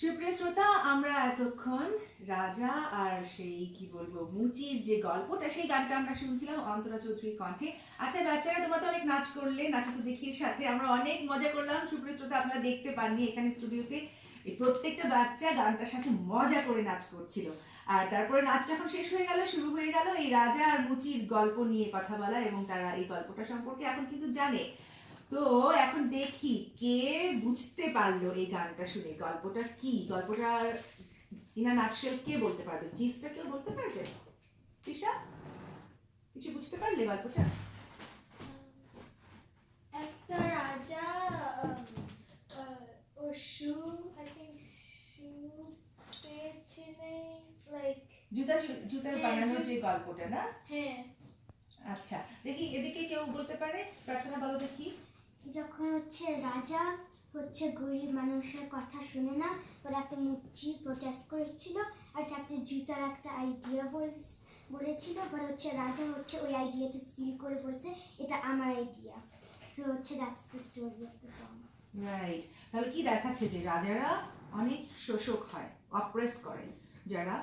সুপ্রিয় শ্রোতা, আমরা এতক্ষণ রাজা আর সেই কি বলবো মুচির যে গল্পটা, সেই গানটা আমরা শুনছিলাম অন্তরা চৌধুরীর কণ্ঠে। আচ্ছা বাচ্চারা, তোমরা তো অনেক নাচ করলে, নাচা তো দেখির সাথে আমরা অনেক মজা করলাম। সুপ্রিয় শ্রোতা, আপনারা দেখতে পাননি এখানে স্টুডিওতে এই প্রত্যেকটা বাচ্চা গানটার সাথে মজা করে নাচ করছিল। আর তারপরে নাচ যখন শেষ হয়ে গেল, শুরু হয়ে গেল এই রাজা আর মুচির গল্প নিয়ে কথা বলা, এবং তারা এই গল্পটা সম্পর্কে এখন কিন্তু জানে। তো এখন দেখি কে বুঝতে পারলো এই গানটা শুনে গল্পটা কি, গল্পটা ইনা নাটশেল কে বলতে পারবে? জিসটা কেউ বলতে পারবে? তৃষা, কিছু বুঝতে পারলে গল্পটা? একটা রাজা ওর শু পেয়েছিলেন, লাইক জুতা বানানোর যে গল্পটা না? হ্যাঁ। আচ্ছা দেখি এদিকে কেউ বলতে পারে? প্রার্থনা বলো দেখি। যখন রাজা গরিব মানুষের কথা শুনে না, ওরা একটা মুচি প্রোটেস্ট করেছিল আর একটা জুতার একটা আইডিয়া বলেছিল, পরে রাজা ওই আইডিয়াটা স্টিল করে বলছে এটা আমার idea. So that's the story of the song. Right, তাহলে কি দেখাচ্ছে যে রাজারা অনেক শোষক হয়, অপ্রেস করে, যারা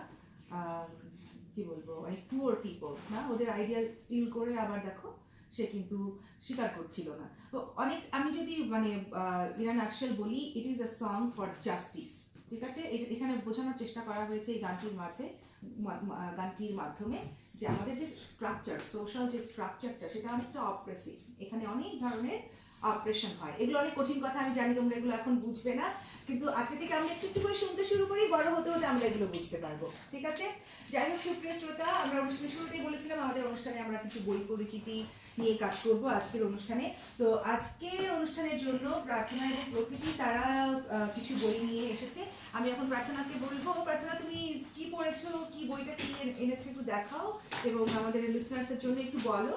কি বলবো অনেক পুয়ার পিপল না, ওদের আইডিয়া স্টিল করে আবার দেখো সে কিন্তু স্বীকার করছিল না। তো অনেক, আমি যদি মানে ইরা নাটশেল বলি, it is a song for justice. ঠিক আছে, এখানে বোঝানোর চেষ্টা করা হয়েছে এই গানটির গানটির মাধ্যমে যে আমাদের যে স্ট্রাকচার, সোশ্যাল যে স্ট্রাকচারটা, সেটা অনেকটা অপ্রেসিভ। এখানে অনেক ধরনের অপারেশন হয়। এগুলো অনেক কঠিন কথা, আমি জানি তোমরা এগুলো এখন বুঝবে না, কিন্তু আজকে থেকে আমরা একটু একটু করে শুনতে শুরু করি, বড় হতে হতে আমরা এগুলো বুঝতে পারবো। ঠিক আছে, যাই হোক সুপ্রিয় শ্রোতা, আমরা অনুষ্ঠানের শুরুতেই বলেছিলাম আমাদের অনুষ্ঠানে আমরা কিছু বই পরিচিতি নিয়ে কাজ করব আজকের অনুষ্ঠানে। তো আজকের অনুষ্ঠানের জন্য প্রার্থনা এবং প্রকৃতি তারা কিছু বই নিয়ে এসেছে। আমি এখন প্রার্থনাকে বলবো, প্রার্থনা তুমি কি পড়েছো, কি বইটা কি এনেছো একটু দেখাও এবং আমাদের লিসনার্সদের জন্য একটু বলো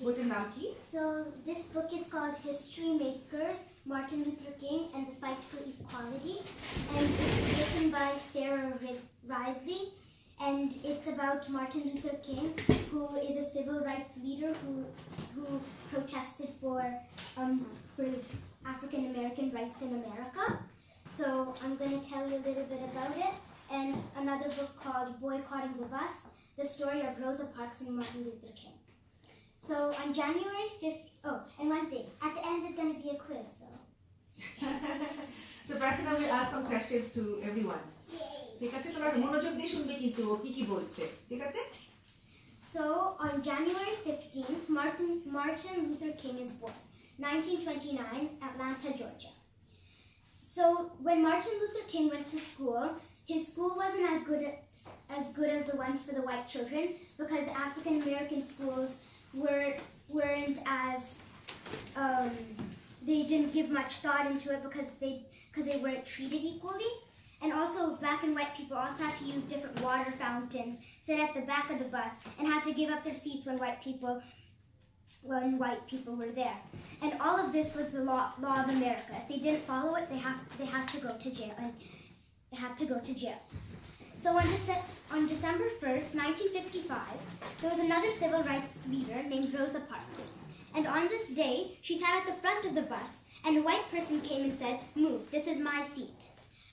বইটার নাম কি। So this book is called History Makers, Martin Luther King and the Fight for Equality, and it's written by Sarah Ridley, and it's about Martin Luther King, who is a civil rights leader who protested for African American rights in America. So I'm going to tell you a little bit about it, and another book called Boycotting the Bus, the story of Rosa Parks and Martin Luther King. So on January 5th, oh, and one thing, at the end is going to be a quiz, so. So Prathana will ask some questions to everyone. ঠিক আছে, তোমরা মনোযোগ দিয়ে শুনবে কিন্তু কি কি বলছে, ঠিক আছে? So on January 15th, Martin Luther King is born, 1929, Atlanta, Georgia. So when Martin Luther King went to school, his school wasn't as good as the ones for the white children, because the African American schools weren't as they didn't give much thought into it because they weren't treated equally. And also black and white people also had to use different water fountains, sit at the back of the bus, and had to give up their seats when white people were there. And all of this was the law of America. If they didn't follow it, they had to go to jail, and they had to go to jail. So on December 1st, 1955, there was another civil rights leader named Rosa Parks. And on this day, she sat at the front of the bus, and a white person came and said, "Move, this is my seat."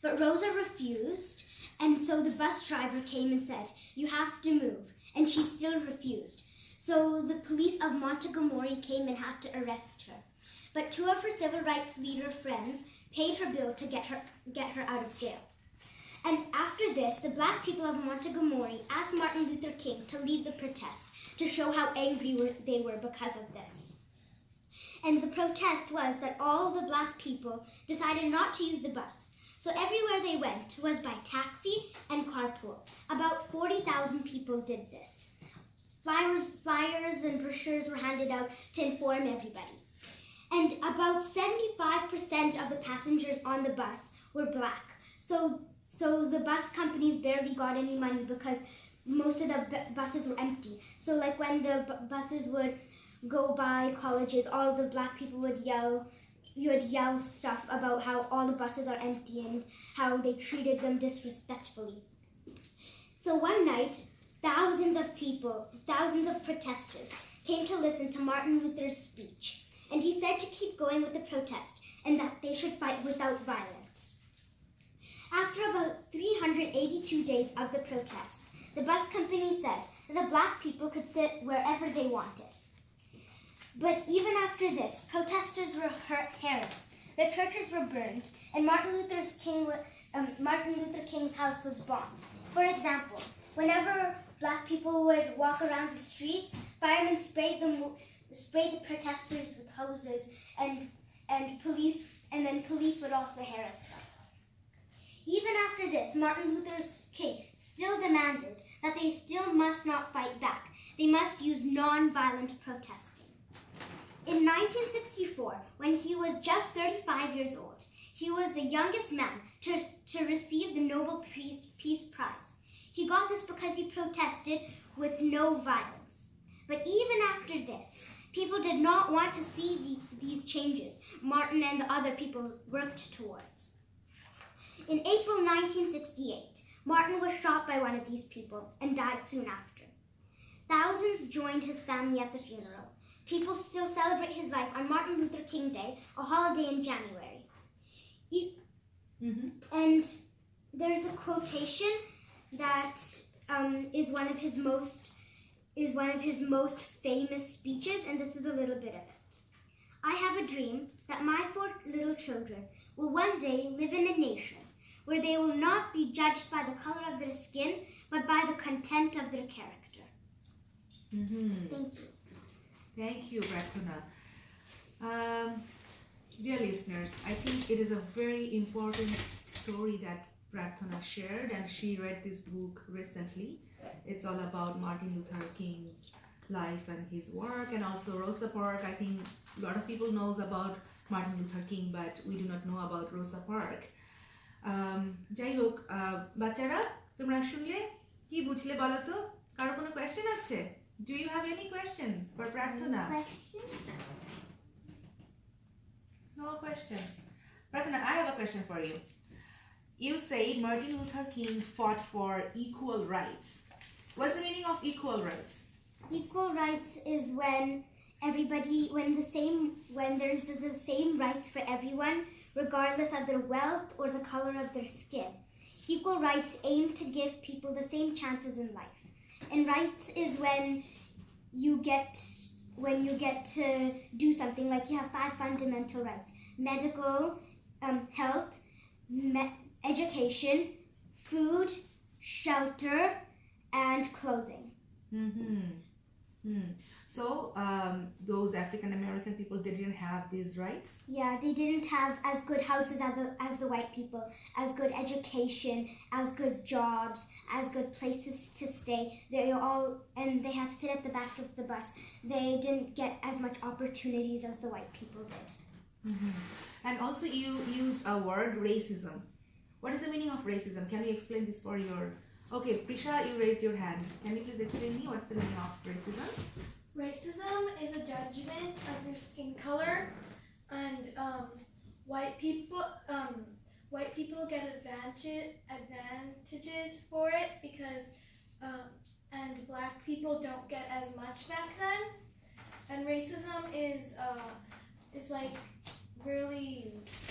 But Rosa refused, and so the bus driver came and said, "You have to move," and she still refused. So the police of Montgomery came and had to arrest her. But two of her civil rights leader friends paid her bill to get her out of jail. And after this, the black people of Montgomery asked Martin Luther King to lead the protest to show how angry they were because of this. And the protest was that all the black people decided not to use the bus. So everywhere they went was by taxi and carpool. About 40,000 people did this. Flyers and brochures were handed out to inform everybody. And about 75% of the passengers on the bus were black. So the bus companies barely got any money because most of the buses were empty. So like when the buses would go by colleges, all the black people would yell stuff about how all the buses are empty and how they treated them disrespectfully. So one night, thousands of protesters came to listen to Martin Luther's speech. And he said to keep going with the protest and that they should fight without violence. After about 52 days of the protest, the bus company said that the black people could sit wherever they wanted. But even after this, protesters were harassed, their churches were burned, and Martin Luther King's house was bombed. For example, whenever black people would walk around the streets, firemen sprayed the protesters with hoses, and then police would also harass them. Even after this, Martin Luther King still demanded that they still must not fight back. They must use non-violent protesting. In 1964, when he was just 35 years old, he was the youngest man to receive the Nobel Peace Prize. He got this because he protested with no violence. But even after this, people did not want to see these changes Martin and the other people worked towards. In April 1968, Martin was shot by one of these people and died soon after. Thousands joined his family at the funeral. People still celebrate his life on Martin Luther King Day, a holiday in January. And there's a quotation that is one of his most famous speeches, and this is a little bit of it. I have a dream that my 4 little children will one day live in a nation where they will not be judged by the color of their skin, but by the content of their character. Thank you. Thank you, Prathana. Dear listeners, I think it is a very important story that Prathana shared, and she read this book recently. It's all about Martin Luther King's life and his work, and also Rosa Parks. I think a lot of people knows about Martin Luther King, but we do not know about Rosa Parks. যাই হোক, বাচ্চারা তোমরা শুনলে কি বুঝলে বলো তো? কারো কোনো কোয়েশ্চেন আছে? Do you have any question for Prathana? No question. Prathana, I have a question for you. You say Martin Luther King fought for equal rights. What's the meaning of equal rights? Equal rights is when there's the same rights for everyone, regardless of their wealth or the color of their skin. Equal rights aim to give people the same chances in life. And rights is when you get to do something, like you have 5 fundamental rights: medical, health, education, food, shelter, and clothing. So those African American people, they didn't have these rights? Yeah, they didn't have as good houses as the white people, as good education, as good jobs, as good places to stay. They had to sit at the back of the bus. They didn't get as much opportunities as the white people did. And also you used a word, racism. What is the meaning of racism? Can you explain this for your... Okay, Prisha, you raised your hand. Can you please explain me what's the meaning of racism? Racism is a judgment of your skin color, and white people get advantages for it because and black people don't get as much back then. And racism is like really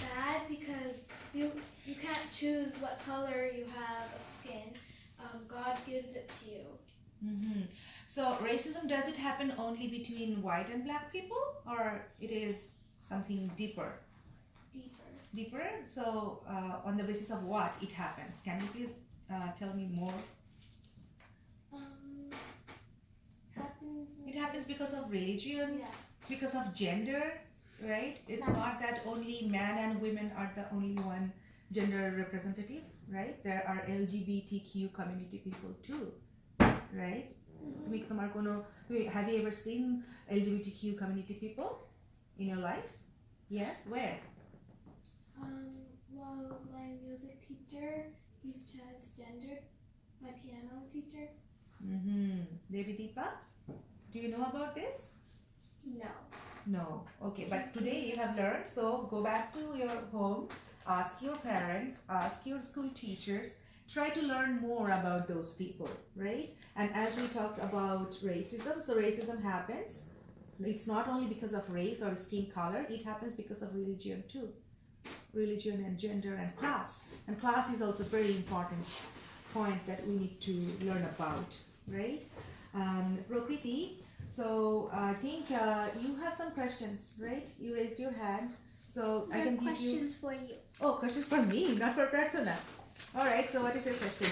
bad because you can't choose what color you have of skin. God gives it to you. So racism, does it happen only between white and black people, or it is something deeper? Deeper? So on the basis of what it happens? Can you please tell me more? It happens because of religion, because of gender, right? It's not that only man and women are the only one gender representative, right? There are LGBTQ community people too, right? Have you ever seen LGBTQ community people in your life? Yes, where? Well, my music teacher, he's transgender. My piano teacher. Devi Deepa, do you know about this? No. Okay, but today you have learned, so go back to your home, ask your parents, ask your school teachers, try to learn more about those people, right? And as we talked about racism, so racism happens. It's not only because of race or skin color, it happens because of religion too. Religion and gender and class. And class is also very important. point that we need to learn about, right? Prakriti, so I think you have some questions, right? You raised your hand, so I can give you questions for you. Oh, questions for me, not for Prarthana. All right, so what is your question?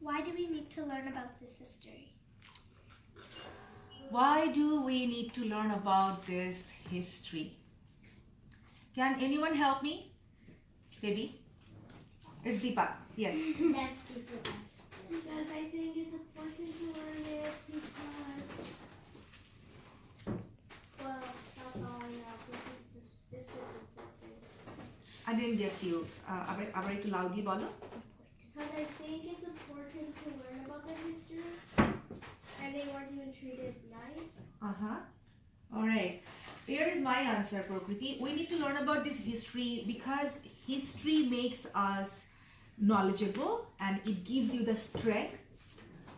Why do we need to learn about this history? Why do we need to learn about this history? Can anyone help me? Devi? It's Deepa. Yes. Because I think it's important to learn it because, well, that's all I know, because it's just important. I didn't get you. আবার একটু loudly বলো. Because I think it's important to learn about their history, and they weren't even treated nice. All right. Here is my answer, Prakriti. We need to learn about this history because history makes us knowledgeable and it gives you the strength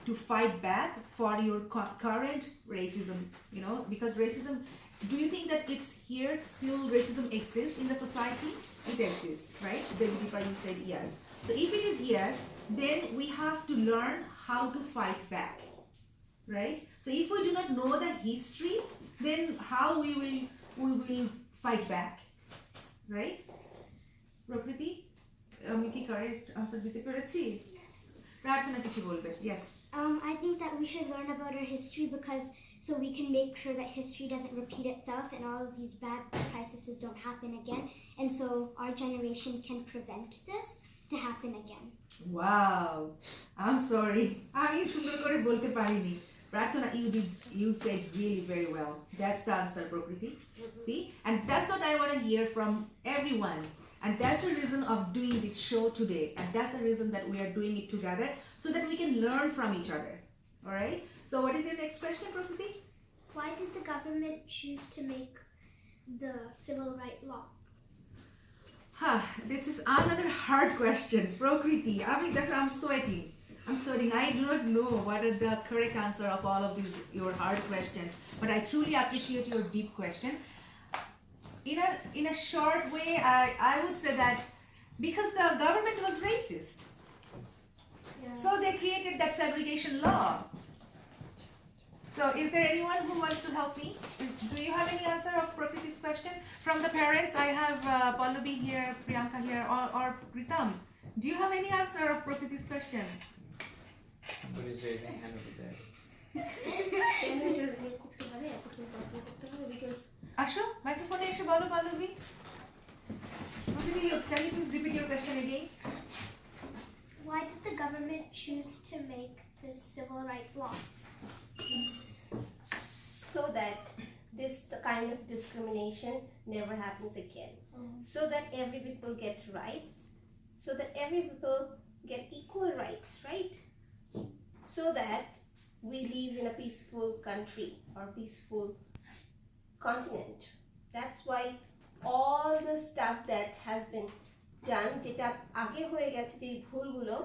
to fight back for your current racism, you know, because racism, do you think that it's here still racism exists in the society? It exists, right? Deepa, you said yes. So if it is yes, then we have to learn how to fight back, right? So if we do not know the history, then how we will fight back, right? Prakriti, আমি কি correct answer দিতে পেরেছি? Yes. প্রার্থনা কিছু বলবে? Yes. I think that we should learn about our history because so we can make sure that history doesn't repeat itself and all of these bad crises don't happen again. And so our generation can prevent this to happen again. Wow. I'm sorry. আমি সুন্দর করে বলতে পারিনি. Prarthana, you said really very well. That's the answer, Prakriti. See? And that's what I want to hear from everyone. And that's the reason of doing this show today. And that's the reason that we are doing it together so that we can learn from each other. All right? So what is your next question, Prakriti? Why did the government choose to make the civil rights law? This is another hard question, Prakriti. I'm sweating. I do not know what are the correct answer of all of these your hard questions, but I truly appreciate your deep question. In a short way, I would say that because the government was racist, so they created that segregation law. So is there anyone who wants to help me? Do you have any answer of Prakriti's question? From the parents, I have Pallavi here, Priyanka here, or Pritam. Do you have any answer of Prakriti's question? What is raising hand over there? Asho, microphone এসে বলো Pallavi. Can you please repeat your question again? Why did the government choose to make the civil rights law? So that this kind of discrimination never happens again. So that every people get rights, so that every people get equal rights, right? So that we live in a peaceful country or peaceful continent. That's why all the stuff that has been done, যেটা আগে হয়ে গেছে যে ভুলগুলো,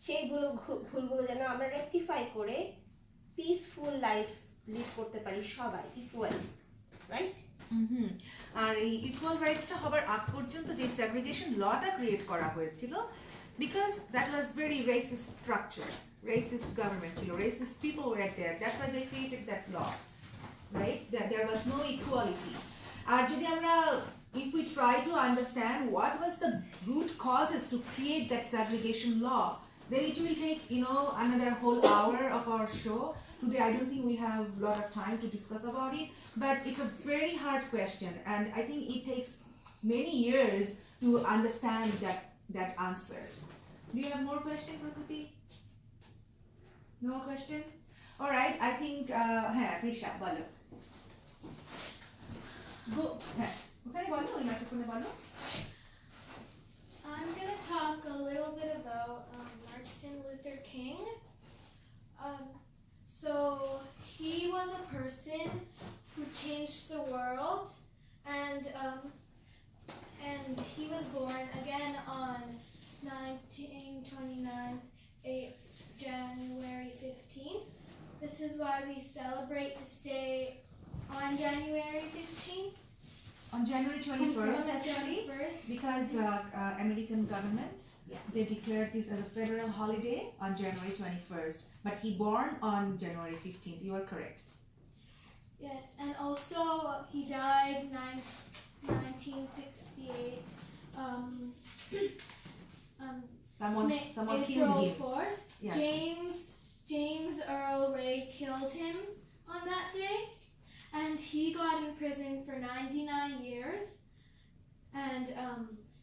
সেইগুলো ভুলগুলো যেন আমরা রেকটিফাই করে পিসফুল লাইফ লিভ করতে পারি সবাই ইকুয়ালি, রাইট? আর এই ইকুয়াল রাইটসটা হবার আগ পর্যন্ত যে সেগ্রিগেশন লটা ক্রিয়েট করা হয়েছিল, because that was very racist structure, racist government ছিল, racist people were there, that's why they created that law, right? There was no equality. আর যদি আমরা if we try to understand what was the root causes to create that segregation law, then it will take, another whole hour of our show. Today I don't think we have a lot of time to discuss about it, but it's a very hard question and I think it takes many years to understand that answer. Do you have more question, Prakriti? No question? All right, I think Prisha, bolo. Go. Okay, bolo, oy microphone bolo. I'm gonna talk a little bit about Martin Luther King. So he was a person who changed the world, and he was born again on 1929, January 15th. This is why we celebrate this day on January 15th. On January 21st, actually, 21st. because American government, they declared this as a federal holiday on January 21st. But he born on January 15th. You are correct. Yes, and also he died 1968. Someone killed April him. 4th. Yes. James Earl Ray killed him on that day, and he got in prison for 99 years, and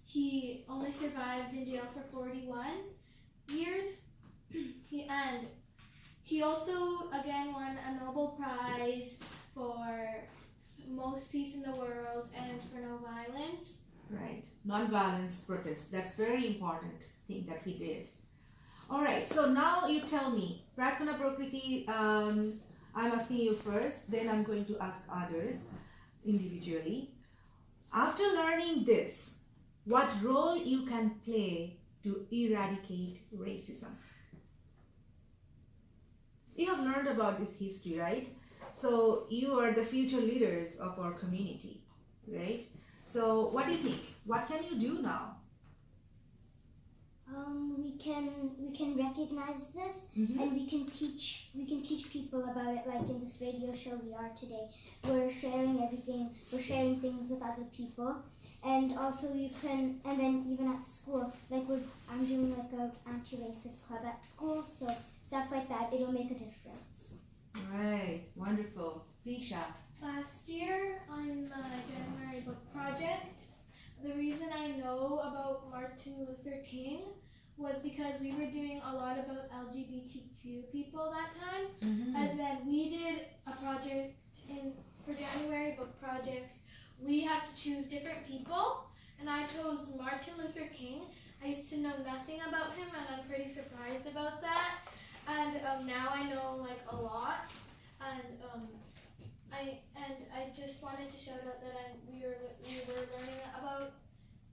he only survived in jail for 41 years. He also again won a Nobel Prize for most peace in the world and for no violence. Right. Non-violence protest. That's very important thing that he did. All right. So now you tell me, Prarthana Prakriti, I'm asking you first, then I'm going to ask others individually. After learning this, what role you can play to eradicate racism? You have learned about this history, right? So you are the future leaders of our community, right? So what do you think? What can you do now? We can recognize this, and we can teach people about it. Like in this radio show we are today, we're sharing everything. We're sharing things with other people, and also and then even at school, like I'm doing like a anti-racist club at school, so stuff like that. It'll make a difference. Right. Wonderful. Prisha. Last year on the January Book Project, the reason I know about Martin Luther King was because we were doing a lot about LGBTQ people that time, and then we did a project for January Book Project. We had to choose different people, and I chose Martin Luther King. I used to know nothing about him, and I'm pretty surprised about that. And now I know like a lot, and I just wanted to shout out that we were learning about.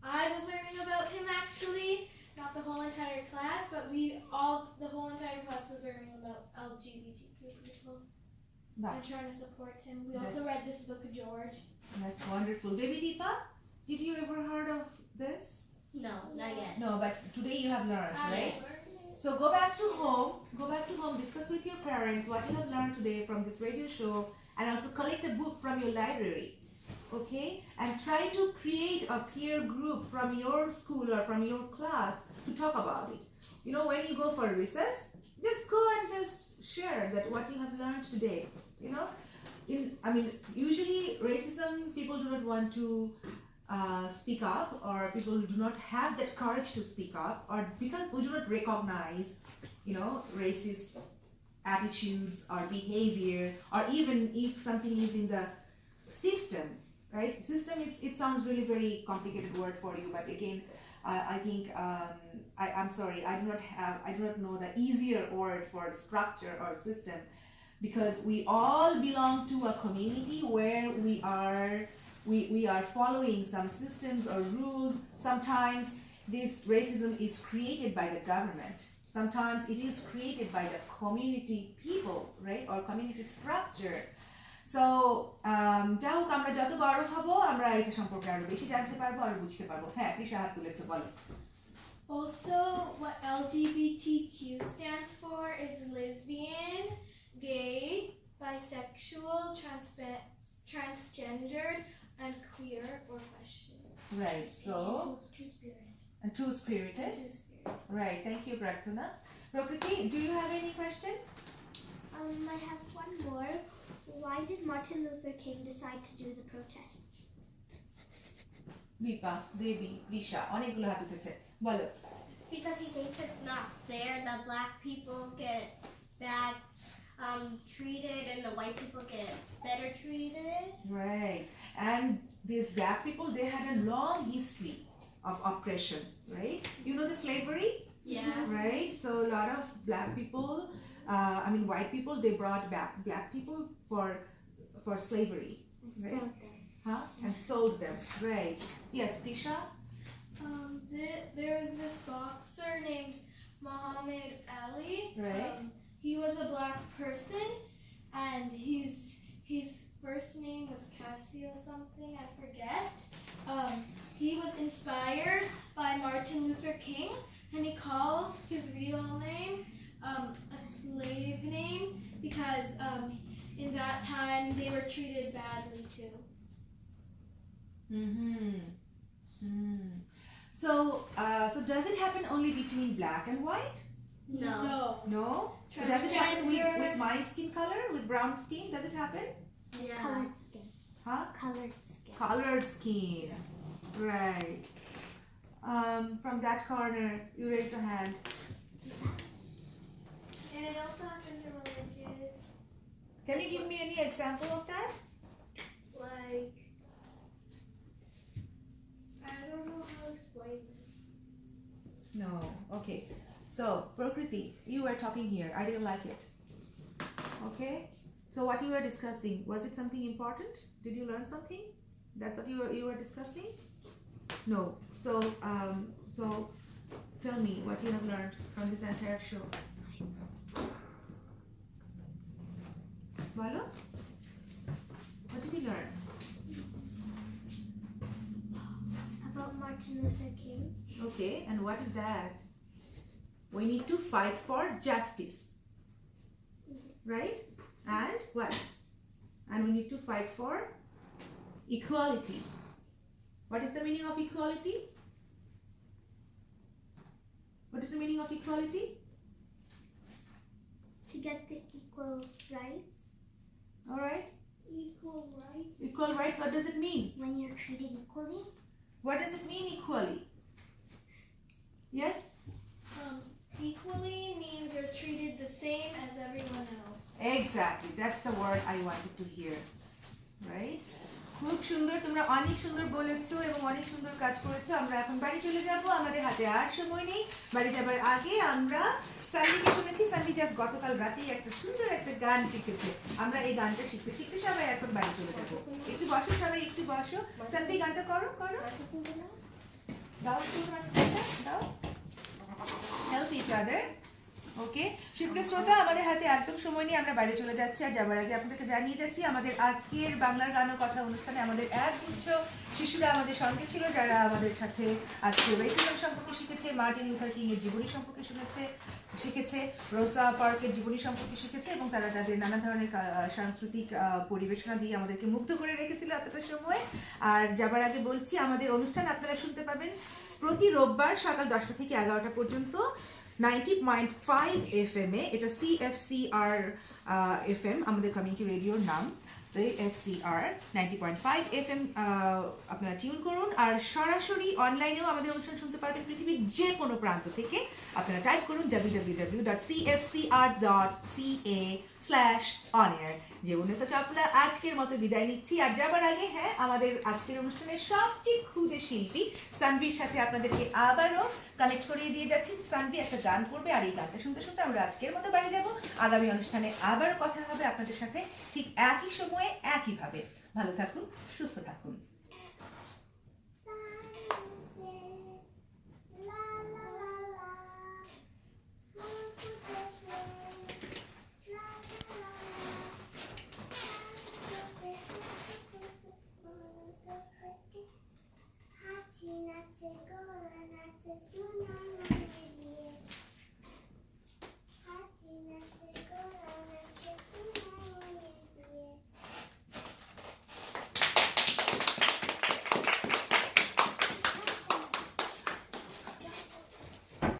I was learning about him actually, not the whole entire class, but the whole entire class was learning about LGBTQ people. I'm trying to support him. We also read this book of George. That's wonderful. Devi Deepa, did you ever heard of this? No, not yet. No, but today you have learned, right? Yes. So go back to home, discuss with your parents what you have learned today from this radio show, and also collect a book from your library, okay? And try to create a peer group from your school or from your class to talk about it. You know, when you go for recess, just go and just share that what you have learned today, you know? Usually racism, people do not want to speak up, or people do not have that courage to speak up, or because we do not recognize, racist attitudes or behavior, or even if something is in the system, right? System, it sounds really very complicated word for you, but again, I think I'm sorry, I do not know the easier word for structure or system, because we all belong to a community where we are following some systems or rules. Sometimes this racism is created by the government. Sometimes it is created by the community people, right? Or community structure. So, যা হোক, আমরা যত বড় হব, আমরা এটা সম্পর্কে আরো বেশি জানতে পারবো আর বুঝতে পারবো। হ্যাঁ, প্রিশা হাত তুলেছো, বলো। Also, what LGBTQ stands for is lesbian, gay, bisexual, transgendered, and queer or question. Right. So, Two-spirited. and two-spirited. Right. Thank you, Prarthana. Prakriti, do you have any question? I have one more. Why did Martin Luther King decide to do the protests? Deepa, Devi, Prisha, অনেকগুলো হাত উঠেছে, বলো। Because he thinks it's not fair that black people get bad treated and the white people get better treated. Right. And these black people, they had a long history of oppression, right? You know the slavery? Yeah. Right? So a lot of black people, white people, they brought back black people for slavery. Right? And sold them. Right. Yes, Prisha? There's this boxer named Muhammad Ali. Right. He was a black person, and his first name was Cassio something, I forget. He was inspired by Martin Luther King, and he calls his real name a slave name because in that time they were treated badly too. So does it happen only between black and white? No. No. So does it happen Transgender. with my skin color, with brown skin? Does it happen? Colored skin. Huh? Colored skin. Colored skin. Right. From that corner, you raised a hand. And it also happened to religious, Can you give me any example of that? like, I don't know how to explain this. No. Okay. So, Prakriti, you were talking here. I didn't like it. Okay. So, what you were discussing, was it something important? Did you learn something? That's what you were discussing? No. So tell me what you have learned from this entire show. Balo? What did you learn? About Martin Luther King. Okay, and what is that? We need to fight for justice. Right? And what? And we need to fight for equality. What is the meaning of equality? What is the meaning of equality? To get the equal rights. Alright? Equal rights. Equal rights, what does it mean? When you're treated equally. What does it mean equally? Yes? Equally means you're treated the same as everyone else. Exactly, that's the word I wanted to hear. Right? খুব সুন্দর, তোমরা অনেক সুন্দর বলেছো এবং অনেক সুন্দর কাজ করেছো। আমরা এখন বাড়ি চলে যাব, আমাদের হাতে আর সময় নেই। বাড়ি যাবার আগে আমরা সানভিকে শুনেছি, সানভি জাস্ট গতকাল রাতেই একটা সুন্দর একটা গান শিখেছে। আমরা এই গানটা শিখতে শিখতে সবাই এখন বাড়ি চলে যাব। একটু বসো সবাই, একটু বসো। সানভি গানটা করো। দাও একটু গানটা, দাও। Help each other. ওকে, সুপ্রিয় শ্রোতা, আমাদের হাতে একদম সময় নিয়ে আমরা বাড়ি চলে যাচ্ছি। আর যাবার আগে আপনাদেরকে জানিয়ে যাচ্ছি, আমাদের আজকের বাংলার গান ও কথা অনুষ্ঠানে আমাদের একগুচ্ছ শিশুরা আমাদের সঙ্গে ছিল, যারা আমাদের সাথে আজকে রেসিজম সম্পর্কে শিখেছে, মার্টিন লুথার কিং এর জীবনী সম্পর্কে শিখেছে, রোসা পার্কের জীবনী সম্পর্কে শিখেছে, এবং তারা তাদের নানা ধরনের সাংস্কৃতিক পরিবেশনা দিয়ে আমাদেরকে মুগ্ধ করে রেখেছিল এতটা সময়। আর যাবার আগে বলছি, আমাদের অনুষ্ঠান আপনারা শুনতে পাবেন প্রতি রোববার সকাল 10টা থেকে 11টা পর্যন্ত 90.5 FM এ। এটা CFCR FM, আমাদের কমিউনিটি রেডিওর নাম। CFCR 90.5 FM আপনারা টিউন করুন। আর সরাসরি অনলাইনেও আমাদের অনুষ্ঠান শুনতে পারবেন পৃথিবীর যে কোনো প্রান্ত থেকে। আপনারা টাইপ করুন www.cfcr.ca/onair। জীবনেসা চাপলা আজকের মতো বিদায় নিচ্ছি। আর যাবার আগে, হ্যাঁ, আমাদের আজকের অনুষ্ঠানের সবচেয়ে ক্ষুদে শিল্পী সানভির সাথে আপনাদেরকে আবারও কানেক্ট করিয়ে দিয়ে যাচ্ছি। সানভি একটা গান করবে, আর এই গানটা শুনতে শুনতে আমরা আজকের মতো বাড়ি যাব। আগামী অনুষ্ঠানে আবারও কথা হবে আপনাদের সাথে ঠিক একই সময়ে একইভাবে। ভালো থাকুন, সুস্থ থাকুন। Nace, gola, nace, suna.